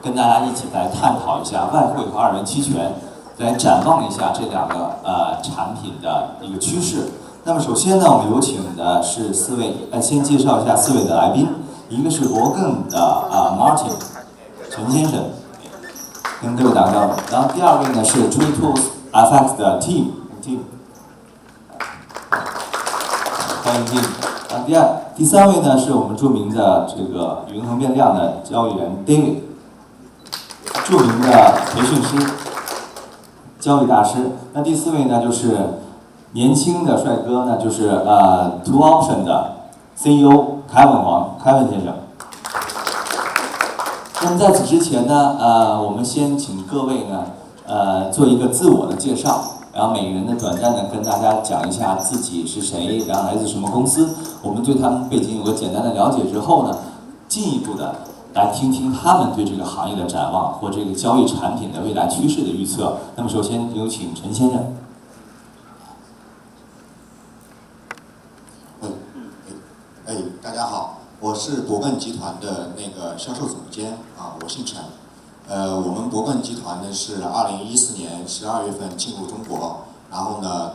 跟大家一起来探讨一下外汇和二元期权，来展望一下这两个产品的一个趋势。那么首先呢，我们有请的是4位，先介绍一下4位的来宾，一个是博更的Martin 陈先生，跟各位打个招呼。然后第2位呢是 Trade Tools FX 的 Tim， 欢迎 Tim。然后第3位呢是我们著名的这个云衡变量的交易员 David， 著名的培训师、交易大师。那第4位呢就是年轻的帅哥呢，就是Two Option 的 CEO 凯文先生。那么在此之前呢，我们先请各位呢，做一个自我的介绍，然后每个人呢短暂的跟大家讲一下自己是谁，然后来自什么公司。我们对他们背景有个简单的了解之后呢，进一步的来听听他们对这个行业的展望或这个交易产品的未来趋势的预测。那么首先有请陈先生。大家好，我是博更集团的那个销售总监我姓陈。我们博更集团呢是2014年12月份进入中国，然后呢，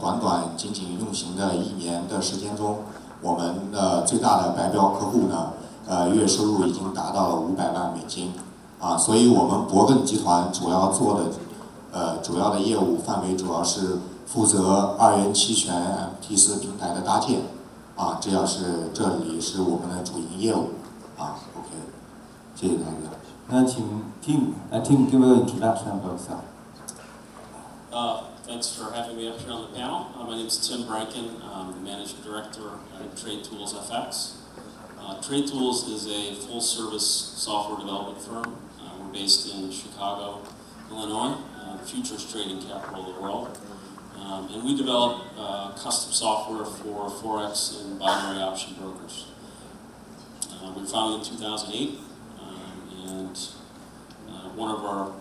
仅仅运行的1年的时间中，我们的最大的白标客户呢，月收入已经达到了500万美金所以我们博更集团主要做的主要的业务范围主要是负责二元期权 MT4 平台的搭建这里是我们的主营业务OK， 谢谢大家。那请 Tim give an introduction of yourself. Thanks for having me up here on the panel. My name is Tim Brankin. I'm the Managing Director at Trade Tools FX. Trade Tools is a full-service software development firm. We're based in Chicago, Illinois, the futures trading capital of the world. And we develop custom software for Forex and binary option brokers. We were founded in 2008, and one of our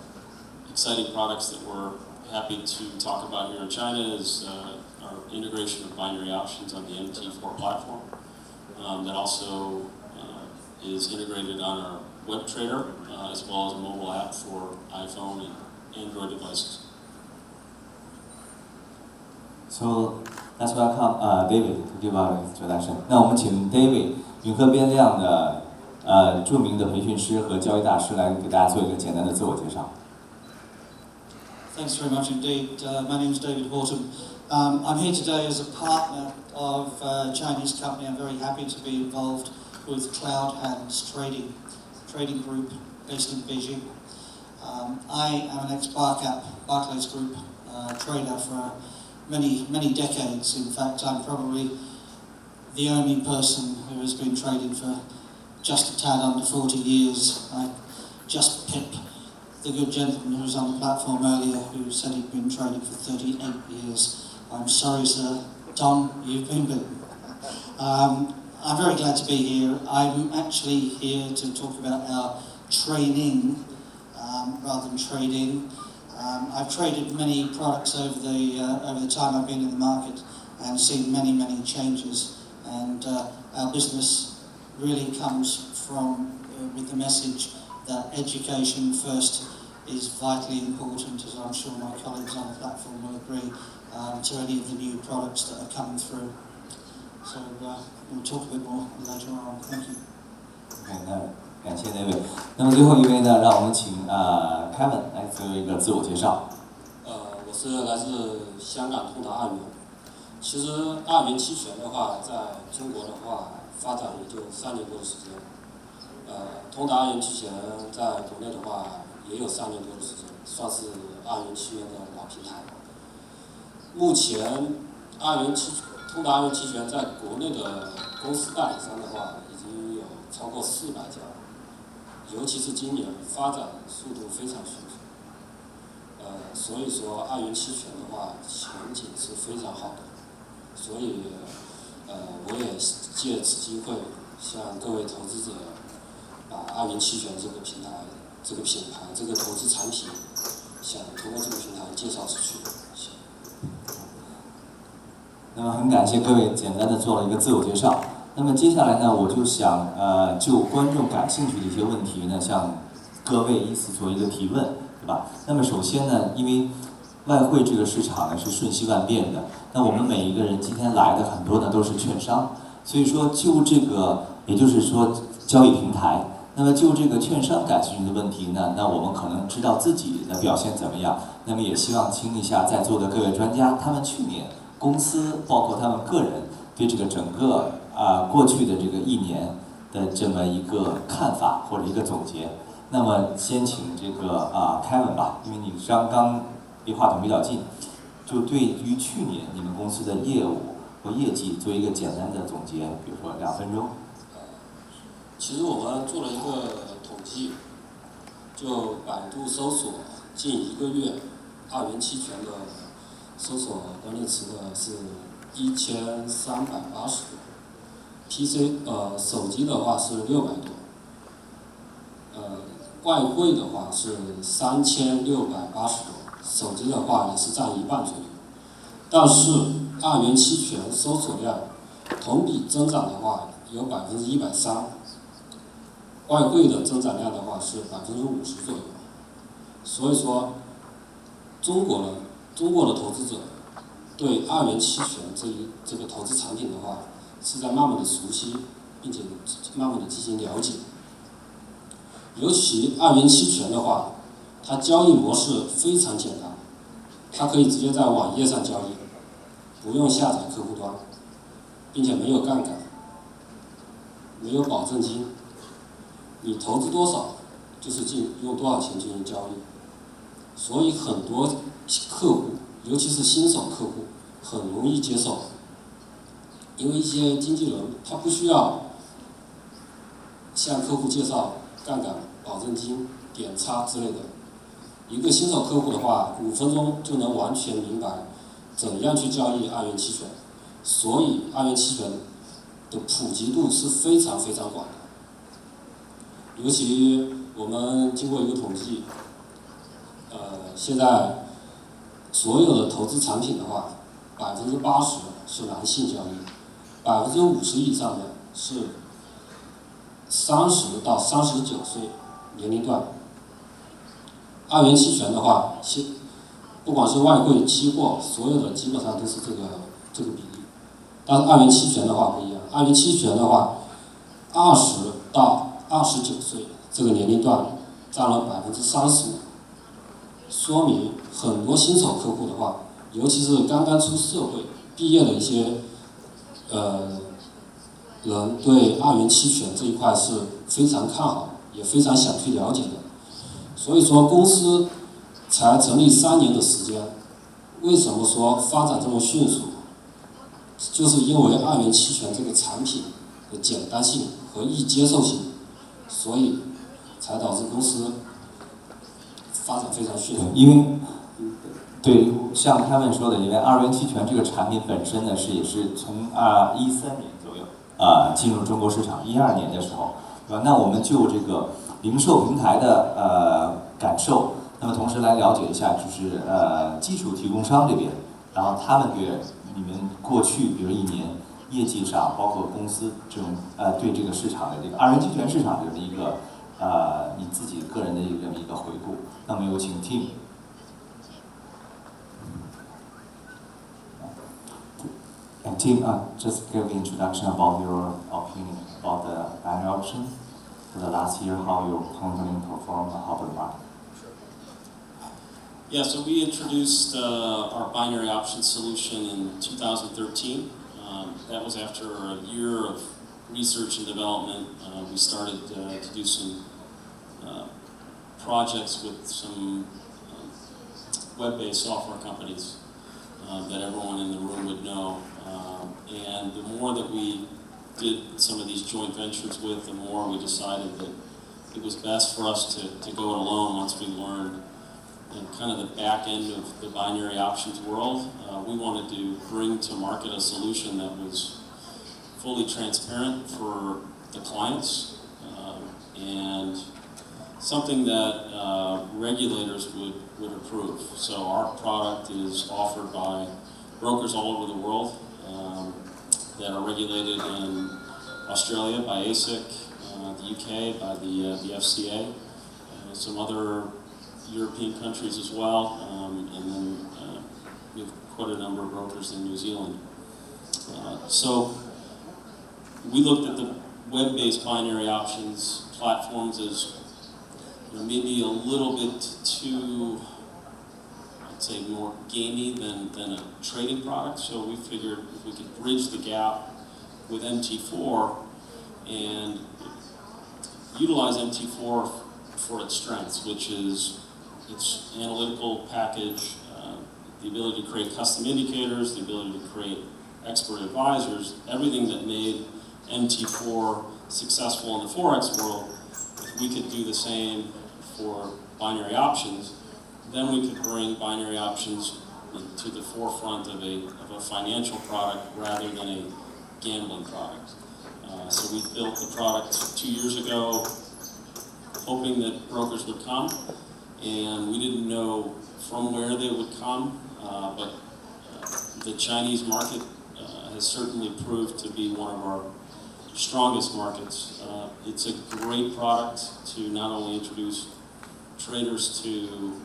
exciting products that we're happy to talk about here in China is our integration of binary options on the MT4 platform. That also is integrated on our web trader as well as a mobile app for iPhone and Android devices. So let's welcome David to give our introduction. 那我们请 David 云衡变量的著名的培训师和交易大师来给大家做一个简单的自我介绍。Thanks very much indeed. My name is David Horton. I'm here today as a partner of a Chinese company. I'm very happy to be involved with Cloud Hands trading group based in Beijing. I am an ex-Barclays Group trader for many decades. In fact, I'm probably the only person who has been trading for just a tad under 40 years. I just pip the good gentleman who was on the platform earlier who said he'd been trading for 38 years. I'm sorry, sir. Tom, you've been beaten. I'm very glad to be here. I'm actually here to talk about our training rather than trading. I've traded many products over the time I've been in the market and seen many changes. And our business really comes from with the message that education first is vitally important, as I'm sure my colleagues on the platform will agree, to any of the new products that are coming through. So we'll talk a bit more later on. Thank you. Okay, 感谢 David。那么最后一位呢，让我们请Kevin 来做一个自我介绍。我是来自香港通达二元。其实二元期权的话，在中国的话发展也就3年多的时间。通达二元期权在国内的话也有3年多的时间，算是二元期权的老平台。目前通达二元期权在国内的公司代理商的话，已经有超过400家。尤其是今年发展速度非常迅速，所以说二元期权的话前景是非常好的，所以我也借此机会向各位投资者把二元期权这个平台、这个品牌、这个投资产品，想通过这个平台介绍出去。那么很感谢各位简单的做了一个自我介绍。那么接下来呢，我就想就观众感兴趣的一些问题呢，向各位依次做一个提问，对吧？那么首先呢，因为外汇这个市场呢是瞬息万变的，那我们每一个人今天来的很多呢都是券商，所以说就这个，也就是说交易平台，那么就这个券商感兴趣的问题呢，那我们可能知道自己的表现怎么样，那么也希望听一下在座的各位专家，他们去年公司包括他们个人对这个整个过去的这个1年的这么一个看法或者一个总结。那么先请这个Kevin 吧，因为你刚离话筒比较近，就对于去年你们公司的业务和业绩做一个简单的总结，比如说2分钟。其实我们做了一个统计，就百度搜索近1个月2元期权的搜索关键词的是1380多 ，PC 手机的话是600多，外汇的话是3680多，手机的话也是占1半左右。但是2元期权搜索量同比增长的话有130%，外汇的增长量的话是50%左右。所以说，中国的投资者对2元期权这个投资产品的话，是在慢慢的熟悉，并且慢慢的进行了解。尤其2元期权的话，它交易模式非常简单，它可以直接在网页上交易，不用下载客户端，并且没有杠杆，没有保证金，你投资多少就是用多少钱进行交易。所以很多客户，尤其是新手客户，很容易接受，因为一些经纪人他不需要向客户介绍杠杆、保证金、点差之类的。一个新手客户的话，5分钟就能完全明白怎样去交易2元期权。所以2元期权的普及度是非常非常广的。尤其我们经过一个统计，现在所有的投资产品的话，80%是男性交易，50%以上的是30到39岁年龄段。2元期权的话，不管是外汇、期货，所有的基本上都是这个比例。但是2元期权的话不一样，2元期权的话，20到29岁这个年龄段占了35%，说明很多新手客户的话，尤其是刚刚出社会毕业的一些人，对2元期权这一块是非常看好，也非常想去了解的。所以说公司才成立3年的时间，为什么说发展这么迅速？就是因为2元期权这个产品的简单性和易接受性，所以才导致公司发展非常迅速。因为对，像他们说的，因为2元期权这个产品本身呢也是从13年左右进入中国市场，12年的时候，对吧？那我们就这个零售平台的感受，那么同时来了解一下就是基础提供商这边，然后他们对你们过去比如1年业绩上，包括公司这种对这个市场的这个2元期权市场的一个你自己个人的这么一个回顾。那么有请 Tim。And Tim, just give the introduction about your opinion about the binary option for the last year, how your company performed, how the market. Yeah, so we introduced our binary option solution in 2013. That was after a year of research and development. We started to do some projects with some web-based software companies that everyone in the room would know. And the more that we did some of these joint ventures with, the more we decided that it was best for us to go it alone once we learned kind of the back end of the binary options world. We wanted to bring to market a solution that was fully transparent for the clients and something that regulators would approve. So our product is offered by brokers all over the world that are regulated in Australia by ASIC, the UK by the FCA, some other European countries as well, and then we have quite a number of brokers in New Zealand. So we looked at the web-based binary options platforms as maybe a little bit too, I'd say, more gamey than a trading product. So we figured if we could bridge the gap with MT4 and utilize MT4 for its strengths, which is its analytical package, the ability to create custom indicators, the ability to create expert advisors, everything that made MT4 successful in the Forex world. If we could do the same for binary options, then we could bring binary options to the forefront of a financial product rather than a gambling product. So we built the product 2 years ago, hoping that brokers would come, and we didn't know from where they would come, but the Chinese market has certainly proved to be one of our strongest markets. It's a great product to not only introduce traders to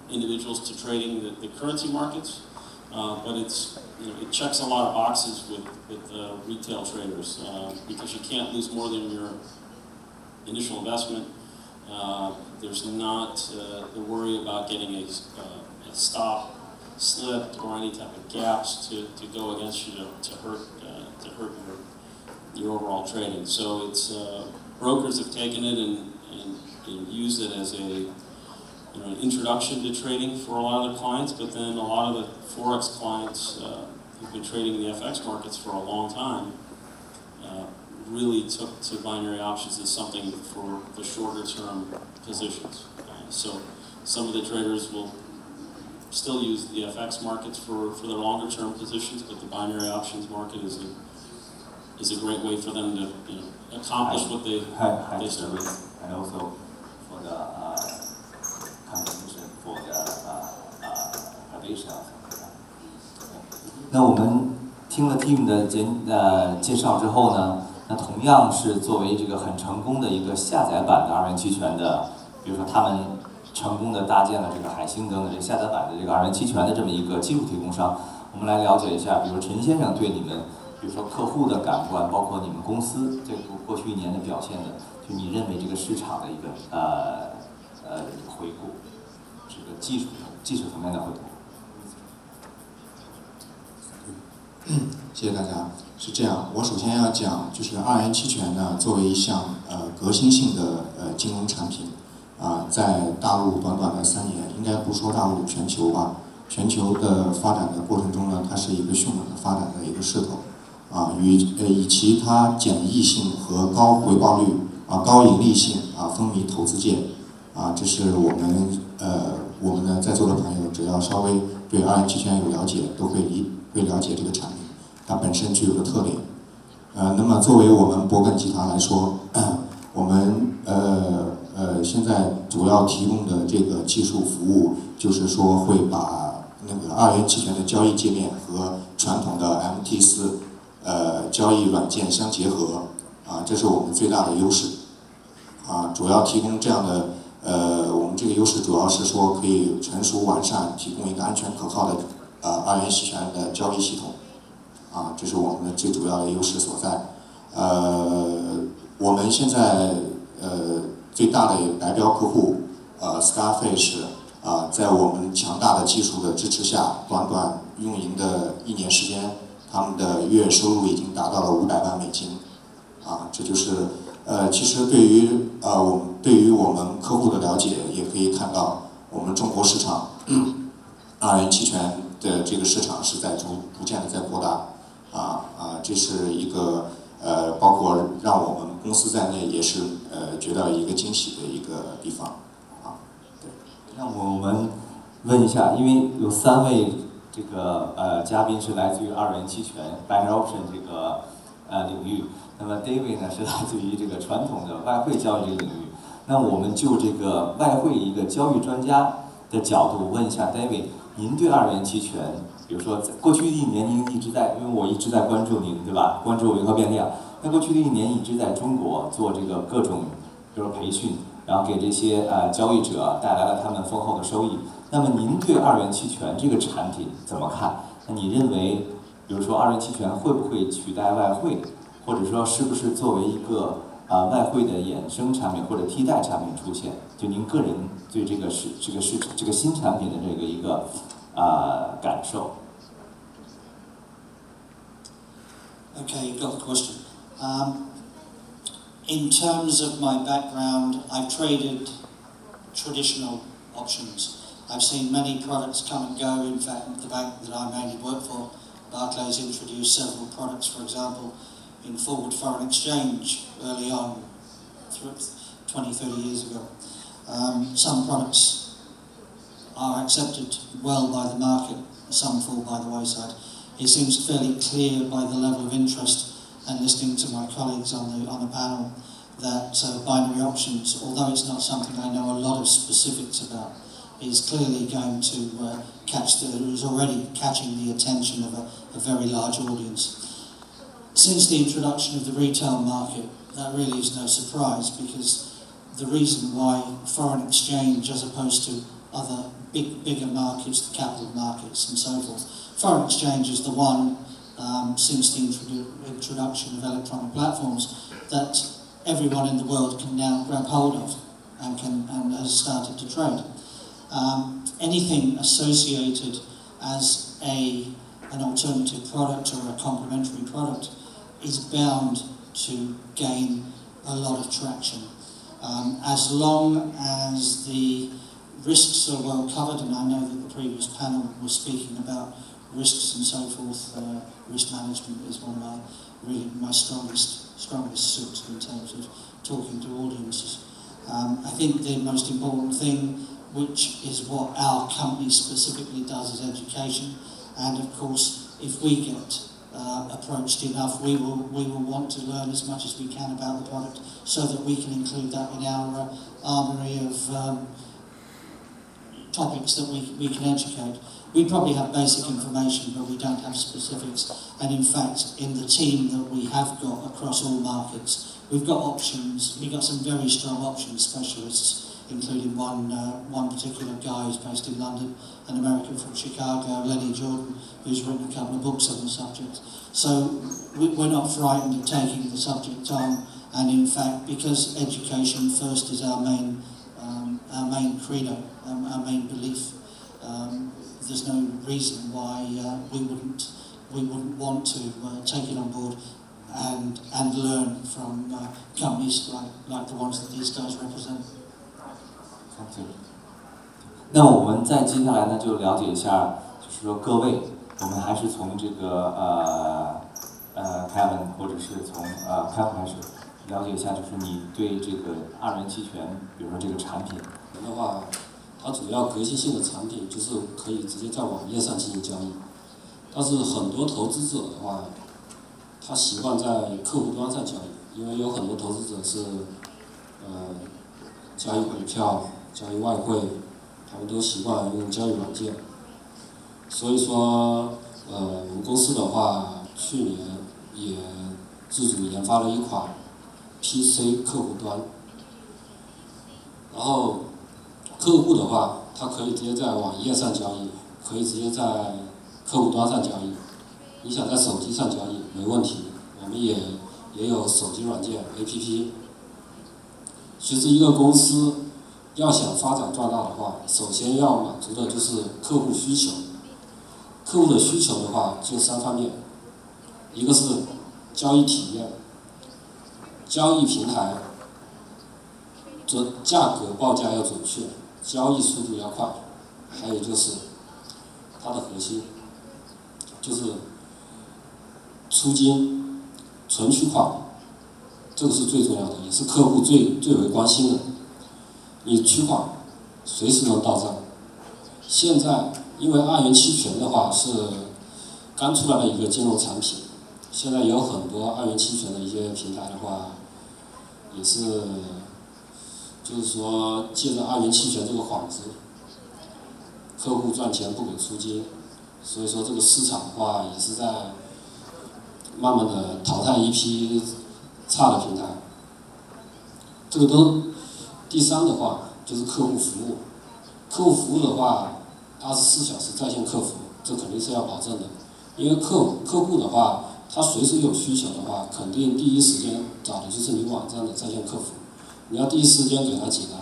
individuals to trading the currency markets, but it checks a lot of boxes with retail traders because you can't lose more than your initial investment. There's not the worry about getting a stop slipped or any type of gaps to go against you to hurt your overall trading. So it's brokers have taken it and used it as an introduction to trading for a lot of their clients, but then a lot of the Forex clients who've been trading the FX markets for a long time really took to binary options as something for the shorter term positions. So some of the traders will still use the FX markets for their longer term positions, but the binary options market is a great way for them to accomplish what they started. And also for the competition for the FXShell. 那我们听了 Tim 的介绍之后呢，那同样是作为这个很成功的一个下载版的二元期权的，比如说他们成功的搭建了这个海星灯的这个下载版的这个二元期权的这么一个技术提供商，我们来了解一下，比如陈先生对你们，比如说客户的感官，包括你们公司这个过去1年的表现的，就你认为这个市场的一个回顾，这个技术层面的回顾。谢谢大家。是这样，我首先要讲，就是二元期权呢，作为一项革新性的金融产品，在大陆短短的3年，应该不说大陆，全球吧，全球的发展的过程中呢，它是一个迅猛的发展的一个势头，以其它简易性和高回报率高盈利性风靡投资界，这是我们呢在座的朋友，只要稍微对二元期权有了解，都会了解这个产品。它本身具有的特点，那么作为我们博艮集团来说，我们现在主要提供的这个技术服务，就是说会把那个二元期权的交易界面和传统的 MT4交易软件相结合，这是我们最大的优势，主要提供这样的我们这个优势主要是说可以成熟完善，提供一个安全可靠的二元期权的交易系统。这是我们的最主要的优势所在。我们现在最大的代表客户Scarfish 在我们强大的技术的支持下，短短运营的1年时间，他们的月收入已经达到了500万美金。这就是其实对于我们客户的了解，也可以看到我们中国市场二元期权的这个市场是在逐渐的在扩大。这是一个包括让我们公司在内也是觉得一个惊喜的一个地方。对，那我们问一下，因为有3位这个嘉宾是来自于二元期权 binary option 这个领域，那么 David 呢是来自于这个传统的外汇交易这个领域。那我们就这个外汇一个交易专家的角度问一下 David， 您对二元期权？比如说，在过去的1年，您一直在，因为我一直在关注您，对吧？关注维和变量。那过去的1年一直在中国做这个各种，比如说培训，然后给这些交易者带来了他们丰厚的收益。那么您对二元期权这个产品怎么看？那你认为，比如说二元期权会不会取代外汇，或者说是不是作为一个外汇的衍生产品或者替代产品出现？就您个人对这个新产品的这个一个感受。Okay, you got the question. In terms of my background, I've traded traditional options. I've seen many products come and go. In fact, the bank that I mainly work for, Barclays, introduced several products, for example, in forward foreign exchange early on, 20, 30 years ago. Some products are accepted well by the market, some fall by the wayside. It seems fairly clear by the level of interest and listening to my colleagues on the panel that binary options, although it's not something I know a lot of specifics about, is clearly going to is already catching the attention of a very large audience. Since the introduction of the retail market, that really is no surprise, because the reason why foreign exchange, as opposed to other bigger markets, the capital markets and so forth, foreign exchange is the one, since the introduction of electronic platforms, that everyone in the world can now grab hold of and has started to trade. Anything associated as an alternative product or a complementary product is bound to gain a lot of traction. As long as the risks are well covered, and I know that the previous panel was speaking about risks and so forth, risk management is one of my strongest suits in terms of talking to audiences. I think the most important thing, which is what our company specifically does, is education. And of course, if we get approached enough, we will want to learn as much as we can about the product, so that we can include that in our armoury of topics that we can educate. We probably have basic information, but we don't have specifics. And in fact, in the team that we have got across all markets, we've got options. We've got some very strong options specialists, including one particular guy who's based in London, an American from Chicago, Lenny Jordan, who's written a couple of books on the subject. So we're not frightened of taking the subject on, and in fact, because education first is our main credo, our main belief, there's no reason why we wouldn't want to take it on board and learn from companies like the ones that these guys represent. 那我们再接下来呢，就了解一下，就是说各位，我们还是从这个Kevin 或者是从Kevin开始了解一下，就是你对这个二元期权，比如说这个产品的话，它主要革新性的产品就是可以直接在网页上进行交易，但是很多投资者的话，他习惯在客户端上交易，因为有很多投资者是交易股票、交易外汇，他们都习惯用交易软件。所以说，我们公司的话，去年也自主研发了一款 PC 客户端，然后客户的话，他可以直接在网页上交易，可以直接在客户端上交易。你想在手机上交易没问题，我们也有手机软件 APP。其实一个公司要想发展壮大的话，首先要满足的就是客户需求。客户的需求的话，就3方面，一个是交易体验，交易平台价格报价要准确，交易速度要快，还有就是它的核心，就是出金、存取款，这个是最重要的，也是客户最为关心的。你取款随时能到账。现在因为二元期权的话是刚出来的一个金融产品，现在有很多二元期权的一些平台的话，也是就是说借着二元期权这个幌子，客户赚钱不给出金，所以说这个市场的话也是在慢慢的淘汰一批差的平台。这个第3的话就是客户服务，客户服务的话24小时在线客服，这肯定是要保证的，因为客户的话，他随时有需求的话，肯定第一时间找的就是你网站的在线客服，你要第一时间给他解答。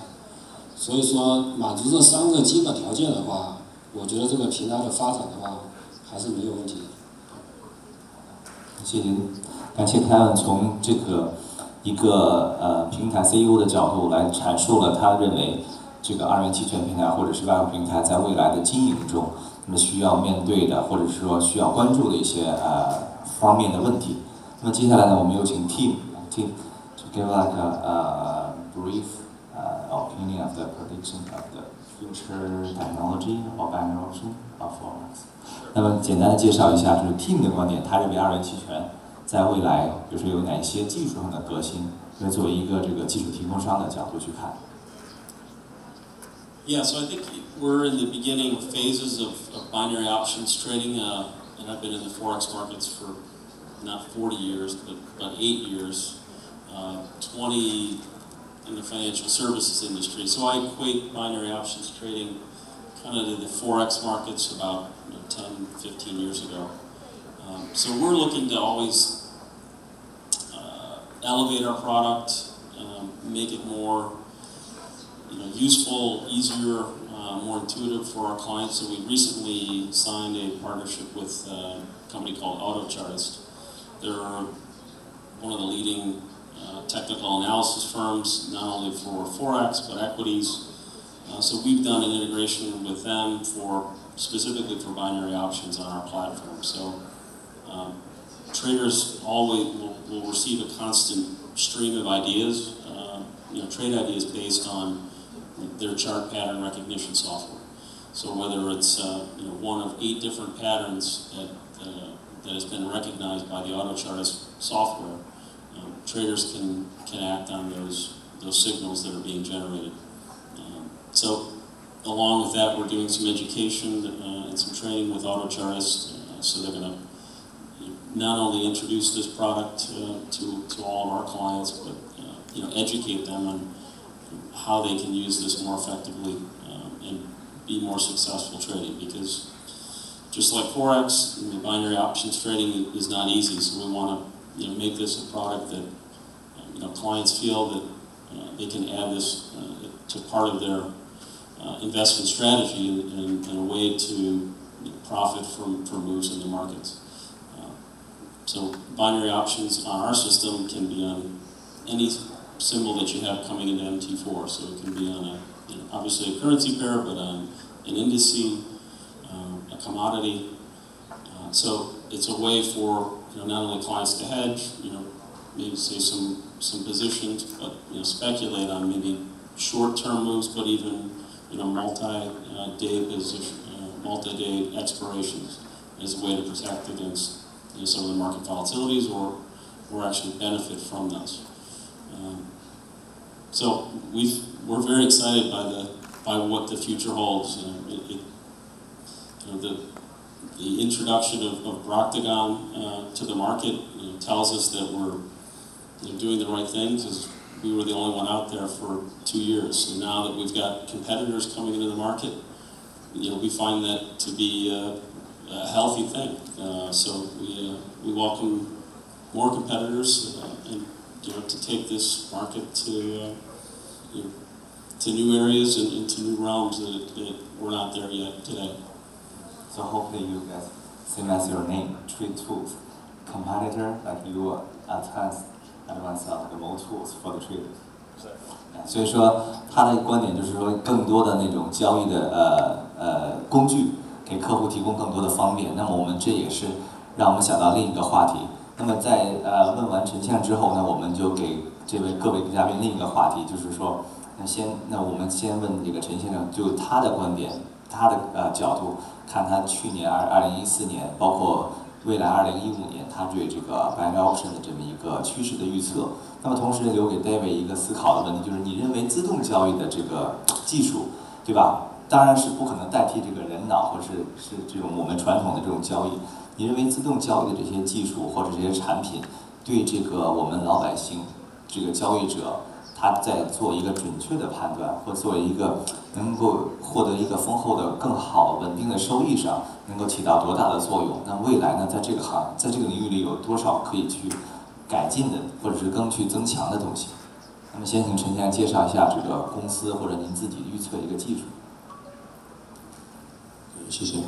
所以说满足这3个基本条件的话，我觉得这个平台的发展的话还是没有问题的。谢谢您，感谢凯文从这个一个平台 CEO 的角度来阐述了他认为这个2元期权平台或者是外汇平台在未来的经营中，那么需要面对的或者是说需要关注的一些方面的问题。那么接下来呢，我们有请 Tim to give like a brief opinion of the prediction of the future technology or binary option of Forex。那么简单的介绍一下，就是 Tim 的观点，他认为2元期权在未来就是有哪些技术上的革新，因为作为一个这个技术提供商的角度去看。Yeah, so I think we're in the beginning phases of binary options trading, and I've been in the Forex markets for not 40 years, but 8 years, 20 in the financial services industry. So I equate binary options trading kind of to the Forex markets about 10, 15 years ago. So we're looking to always elevate our product, make it more useful, easier, more intuitive for our clients. So we recently signed a partnership with a company called AutoChartist. They're one of the leading technical analysis firms, not only for Forex but equities. So we've done an integration with them specifically for binary options on our platform. So traders always will receive a constant stream of ideas, trade ideas based on their chart pattern recognition software. So whether it's one of 8 different patterns that has been recognized by the AutoChartist software, traders can act on those signals that are being generated. So along with that, we're doing some education and some training with AutoChartist. So they're going to not only introduce this product to all of our clients, but educate them on how they can use this more effectively and be more successful trading. Because just like Forex, binary options trading is not easy. So we want to make this a product that clients feel that they can add this to part of their investment strategy and a way to profit from moves in the markets. So binary options on our system can be on any symbol that you have coming into MT4. So it can be on obviously a currency pair, but on an indice, a commodity. So it's a way for not only clients to hedge, maybe say some positions, but speculate on maybe short-term moves, but even multi-day position, multi-day expirations as a way to protect against some of the market volatilities or actually benefit from those. So we're very excited by what the future holds. The introduction of Broctagon to the market tells us that we're doing the right things, as we were the only one out there for 2 years. So now that we've got competitors coming into the market, we find that to be a healthy thing. So we welcome more competitors and to take this market to new areas and to new realms that we're not there yet today. So hopefully you guys, same as your name, Trade Tools, competitor like you advance like more tools for the traders. 所以说他的观点就是说，更多的那种交易的工具，给客户提供更多的方便。那么我们这也是让我们想到另一个话题。那么在问完陈先生之后呢，我们就给各位嘉宾另一个话题，就是说，那我们先问这个陈先生，就他的观点，他的角度看他去年2014年，包括未来2015年，他对这个 binary option 的这么一个趋势的预测。那么同时留给 David 一个思考的问题，就是你认为自动交易的这个技术，对吧？当然是不可能代替这个人脑，或是这种我们传统的这种交易。你认为自动交易的这些技术或者这些产品，对这个我们老百姓这个交易者，他在做一个准确的判断，或做一个能够获得一个丰厚的、更好、稳定的收益上，能够起到多大的作用？那未来呢，在这个领域里有多少可以去改进的，或者是更去增强的东西？那么先请陈先生介绍一下这个公司或者您自己预测一个技术。谢谢。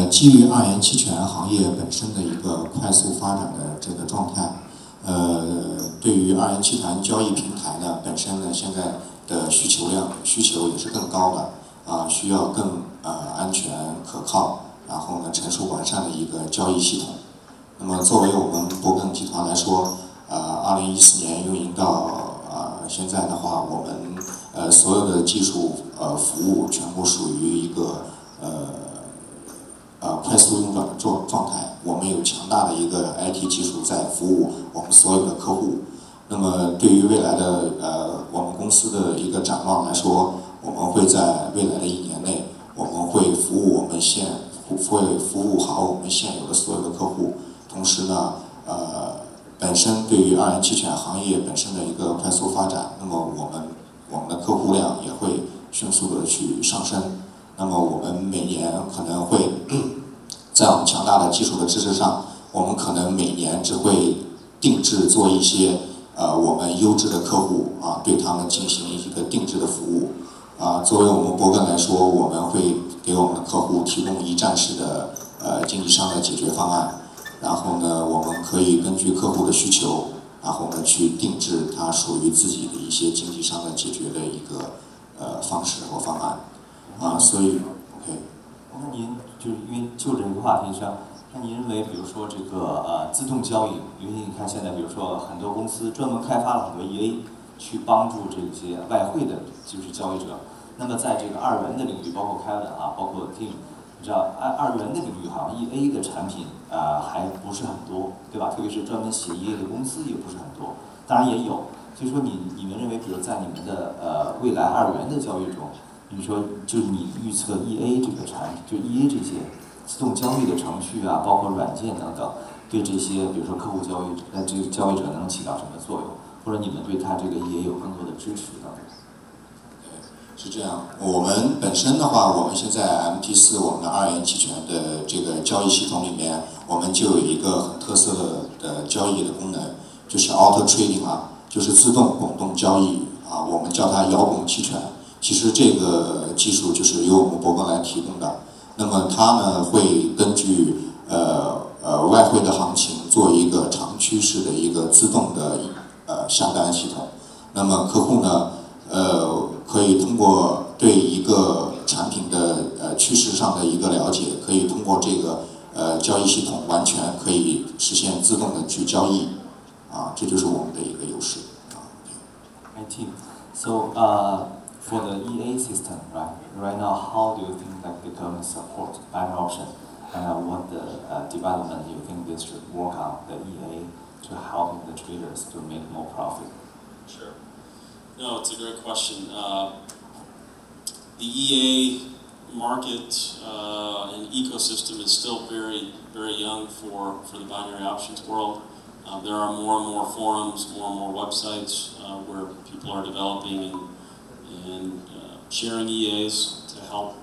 基于二元期权行业本身的一个快速发展的这个状态，对于二元期权交易平台呢本身呢现在的需求也是更高的需要更安全可靠，然后呢成熟完善的一个交易系统。那么作为我们博更集团来说，2014年运营到现在的话，我们所有的技术服务全部属于一个快速运转的状态。我们有强大的一个 IT 技术在服务我们所有的客户。那么对于未来的我们公司的一个展望来说，我们会在未来的1年内，我们会服务好我们现有的所有的客户。同时呢，本身对于二元期权行业本身的一个快速发展，那么我们的客户量也会迅速的去上升。那么我们每年可能会在我们强大的技术的支持上，我们可能每年只会定制做一些我们优质的客户对他们进行一个定制的服务作为我们博更来说，我们会给我们的客户提供一站式的经纪商的解决方案。然后呢，我们可以根据客户的需求，然后呢去定制它属于自己的一些经纪商的解决的一个方式或方案所以 OK。那您就是因为就这个话题上，那您认为，比如说这个自动交易，因为你看现在，比如说很多公司专门开发了很多 EA， 去帮助这些外汇的就是交易者。那么在这个二元的领域，包括Kevin包括 Tim。你知道二元的领域好像 EA 的产品还不是很多，对吧？特别是专门写 EA 的公司也不是很多，当然也有。所以说你们认为，比如在你们的未来二元的交易中，你说就是你预测 EA 这个产品，就 EA 这些自动交易的程序包括软件等等，对这些比如说客户这个交易者能起到什么作用？或者你们对它这个也有更多的支持等等？是这样，我们本身的话，我们现在 MT4我们的二元期权的这个交易系统里面，我们就有一个很特色的交易的功能，就是 Auto Trading 就是自动滚动交易我们叫它摇滚期权。其实这个技术就是由我们博更来提供的。那么它呢会根据外汇的行情做一个长趋势的一个自动的下单系统。那么客户呢可以通过对一个产品的趋势上的一个了解，可以通过这个交易系统完全可以实现自动的去交易这就是我们的一个优势IT. So for the EA system, right now, how do you think that they can support binary option, and what the development you think they should work on the EA to help the traders to make more profit? Sure. No, it's a great question. The EA market and ecosystem is still very, very young for the binary options world. There are more and more forums, more and more websites where people are developing and sharing EAs to help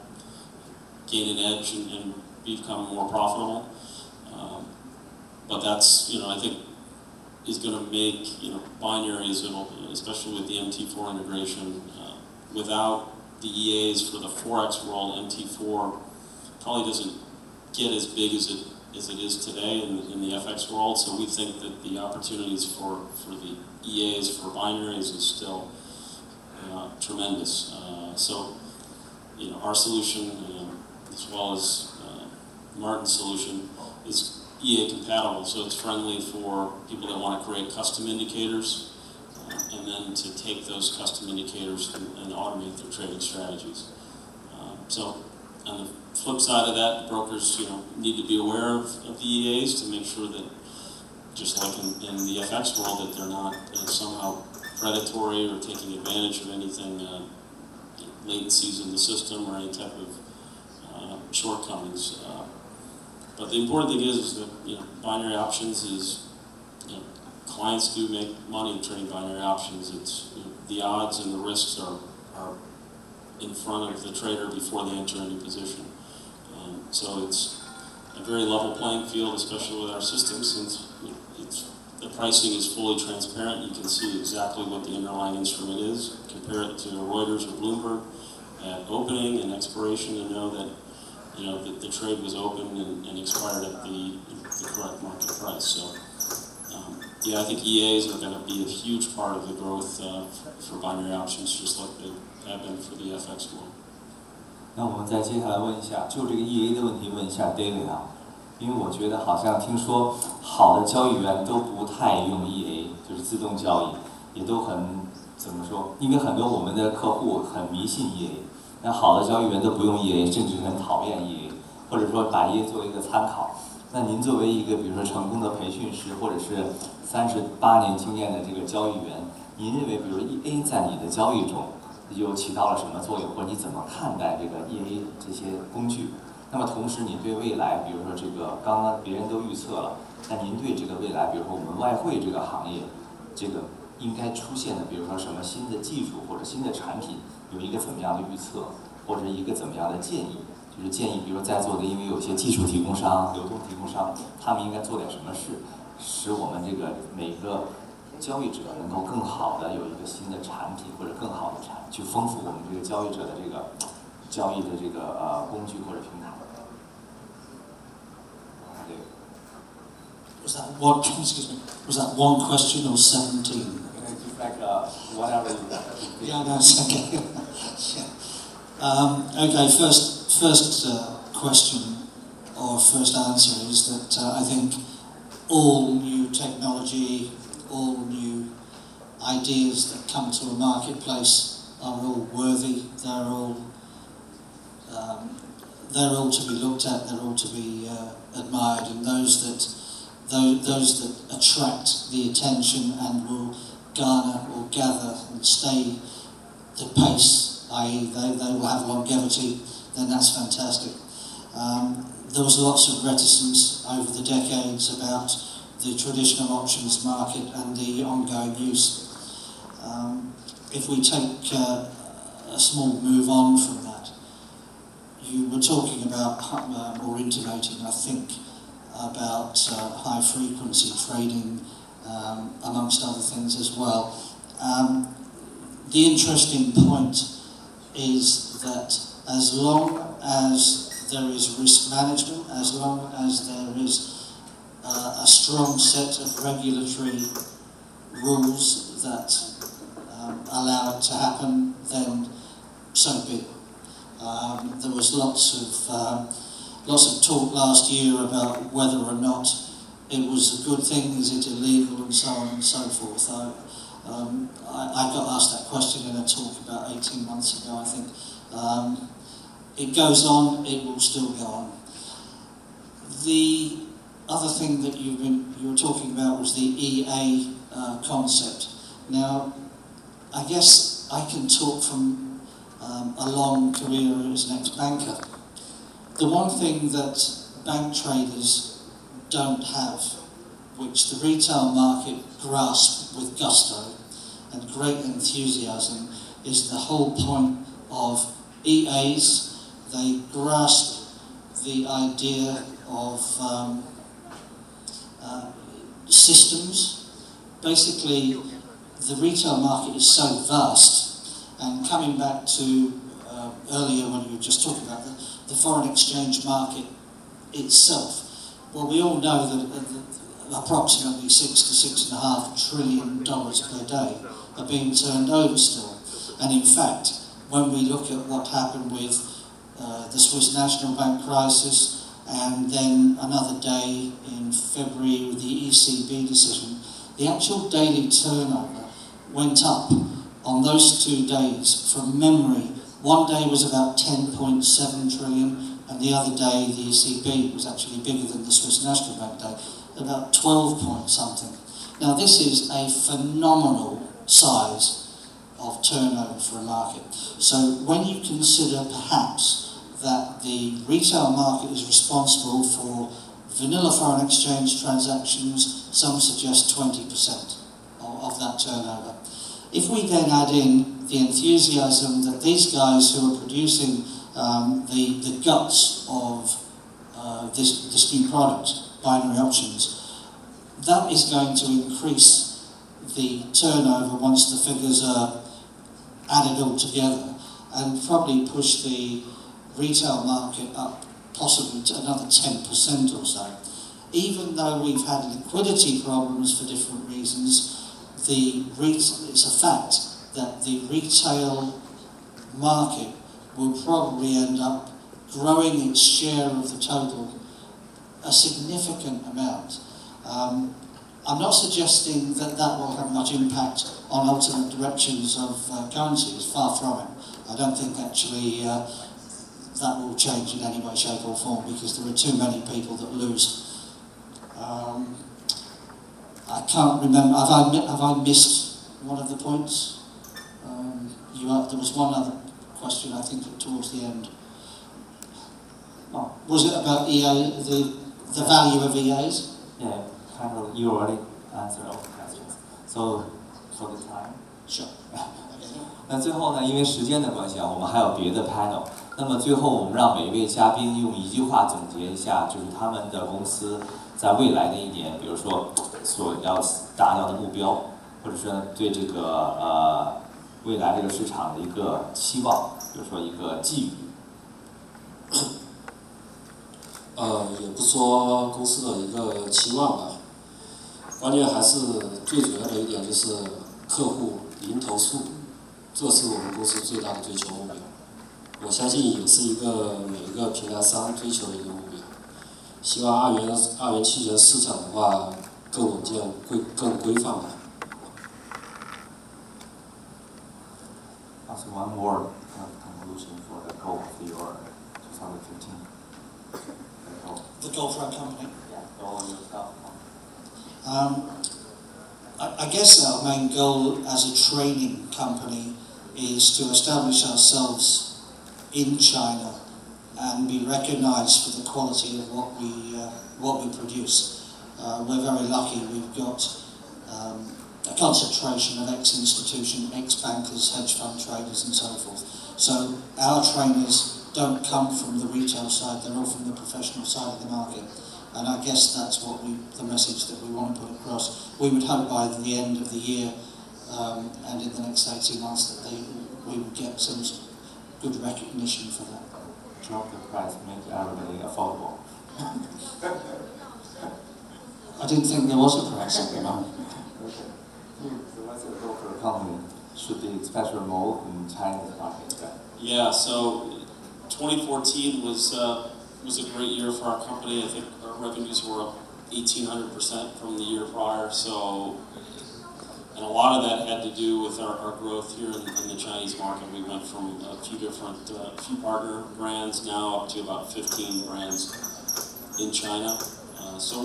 gain an edge and become more profitable. But that's, I think, is going to make binaries, especially with the MT4 integration, without the EAs for the Forex world, MT4 probably doesn't get as big as it is today in the FX world. So we think that the opportunities for the EAs for binaries is still tremendous. So our solution, as well as Martin's solution, is EA compatible, so it's friendly for people that want to create custom indicators and then to take those custom indicators and automate their trading strategies. So on the flip side of that, brokers need to be aware of the EAs to make sure that, just like in the FX world, that they're not somehow predatory or taking advantage of anything, latencies in the system or any type of shortcomings. But the important thing is that binary options is clients do make money trading binary options. The odds and the risks are in front of the trader before they enter a new position. So it's a very level playing field, especially with our system, since the pricing is fully transparent. You can see exactly what the underlying instrument is, compare it to Reuters or Bloomberg at opening and expiration, and know that the trade was open and expired at the correct market price. So yeah, I think EAs are going to be a huge part of the growth for binary options, just like they have been for the FX world. 那我们再接下来问一下，就这个 EA 的问题问一下 David 啊，因为我觉得好像听说好的交易员都不太用 EA， 就是自动交易，也都很怎么说？因为很多我们的客户很迷信 EA， 那好的交易员都不用 EA， 甚至很讨厌 EA， 或者说把 EA 作为一个参考。那您作为一个比如说成功的培训师，或者是38年经验的这个交易员，您认为比如 EA 在你的交易中又起到了什么作用，或者你怎么看待这个 EA 这些工具？那么同时，你对未来，比如说这个刚刚别人都预测了，那您对这个未来，比如说我们外汇这个行业，这个应该出现的，比如说什么新的技术或者新的产品，有一个怎么样的预测，或者一个怎么样的建议？就是建议，比如在座的，因为有些技术提供商、流通提供商，他们应该做点什么事，使我们这个每个交易者能够更好的有一个新的产品或者更好的去丰富我们这个交易者的这个交易的这个工具或者平台。Was that one? Excuse me. Was that one question or 17? Just like whatever you want. Yeah, no, it's okay. Okay. First question or first answer is that I think all new technology, all new ideas that come to a marketplace are all worthy. They're all to be looked at. They're all to be admired, and those that attract the attention and will garner or gather and stay the pace, i.e. they will have longevity, then that's fantastic. There was lots of reticence over the decades about the traditional options market and the ongoing use. If we take a small move on from that, you were talking about, or intimating, I think, about high frequency trading, amongst other things as well. The interesting point is that as long as there is risk management, as long as there is a strong set of regulatory rules that allow it to happen, then so be it. There was lots of talk last year about whether or not it was a good thing, is it illegal, and so on and so forth. I got asked that question in a talk about 18 months ago, I think. It goes on, it will still go on. The other thing that you were talking about was the EA concept. Now, I guess I can talk from a long career as an ex-banker. The one thing that bank traders don't have, which the retail market grasp with gusto and great enthusiasm, is the whole point of EAs. They grasp the idea of systems. Basically, the retail market is so vast, and coming back to earlier when you were just talking about the foreign exchange market itself, well, we all know that approximately $6 to $6.5 trillion per day are being turned over still. And in fact, when we look at what happened with the Swiss National Bank crisis, and then another day in February with the ECB decision, the actual daily turnover went up on those 2 days. From memory, one day was about 10.7 trillion, and the other day the ECB was actually bigger than the Swiss National Bank day, about 12 point something. Now this is a phenomenal size of turnover for a market. So when you consider perhaps that the retail market is responsible for vanilla foreign exchange transactions, some suggest 20% of that turnover. If we then add in the enthusiasm that these guys who are producing the guts of this new product, binary options, that is going to increase the turnover once the figures are added all together, and probably push the retail market up possibly to another 10% or so. Even though we've had liquidity problems for different reasons, it's a fact that the retail market will probably end up growing its share of the total a significant amount. I'm not suggesting that will have much impact on ultimate directions of currencies, far from it. I don't think actually that will change in any way, shape or form, because there are too many people that lose. I can't remember, have I missed one of the points? There was one other question, I think, towards the end. Oh, was it about EA, the value of EAs? Yeah, kind of, you already answered all the questions. So, for the time. Sure. 那最后呢，因为时间的关系啊，我们还有别的 panel。那么最后，我们让每一位嘉宾用一句话总结一下，就是他们的公司在未来的一年，比如说所要达到的目标，或者说对这个未来这个市场的一个期望，比如说一个寄语。也不说公司的一个期望吧，关键还是最主要的一点就是客户零投诉，这是我们公司最大的追求目标。我相信也是每一个平台商追求的一个目标。希望二元期权市场的话更稳健、更规范吧。Also one more conclusion for the goal of your 2015. The goal for our company? Yeah, goal of yourself. I guess our main goal as a training company is to establish ourselves in China and be recognized for the quality of what we produce. We're very lucky. We've got a concentration of ex-institution, ex-bankers, hedge fund traders and so forth. So our trainers don't come from the retail side, they're all from the professional side of the market. And I guess that's the message that we want to put across. We would hope by the end of the year and in the next 18 months that we would get some good recognition for that. Drop the price, make everybody affordable. I didn't think there was a price at the moment. So what's the goal for the company? Should the special mode in Chinese market? Yeah, so 2014 was a great year for our company. I think our revenues were up 1,800% from the year prior. So, and a lot of that had to do with our growth here in the Chinese market. We went from a few partner brands now up to about 15 brands in China. So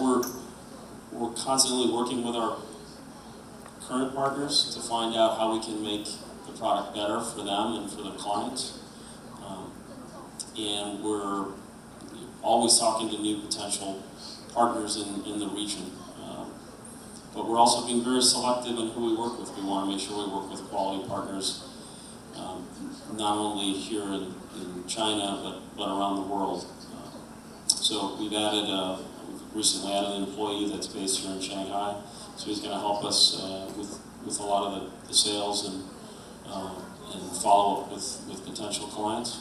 we're constantly working with our current partners to find out how we can make the product better for them and for their clients. And we're always talking to new potential partners in the region. But we're also being very selective in who we work with. We want to make sure we work with quality partners, not only here in China, but around the world. So we've recently added an employee that's based here in Shanghai. So he's going to help us with a lot of the sales and follow up with potential clients.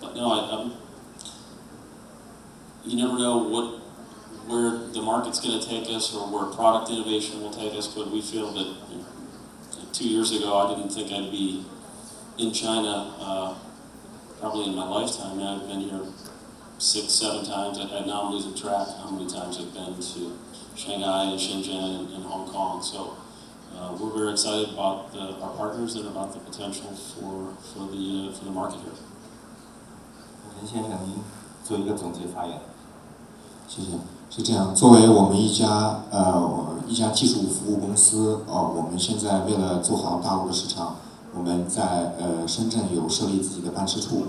But no, you never know where the market's going to take us or where product innovation will take us, but we feel that 2 years ago I didn't think I'd be in China probably in my lifetime. Now I've been here 6, 7 times. Now I'm losing track how many times I've been to Shanghai and Shenzhen and Hong Kong. So we're very excited about our partners and about the potential for the market here. 任先生，您做一个总结发言。谢谢。是这样，作为我们一家技术服务公司，我们现在为了做好大陆的市场，我们在深圳有设立自己的办事处。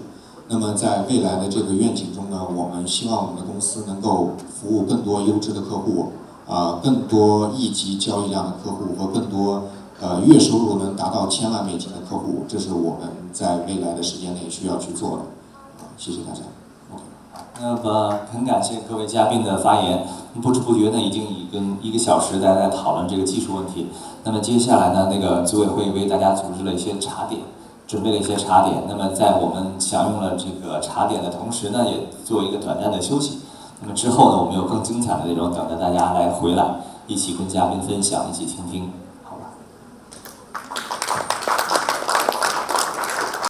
那么在未来的这个愿景中呢，我们希望我们的公司能够服务更多优质的客户，更多亿级交易量的客户和更多月收入能达到1000万美金的客户，这是我们在未来的时间内需要去做的。谢谢大家。那么很感谢各位嘉宾的发言，不知不觉呢已经1个小时，大家在讨论这个技术问题。那么接下来呢，组委会为大家组织了一些茶点，准备了一些茶点。那么在我们享用了这个茶点的同时呢，也做一个短暂的休息。那么之后呢，我们有更精彩的内容等着大家来回来，一起跟嘉宾分享，一起倾听。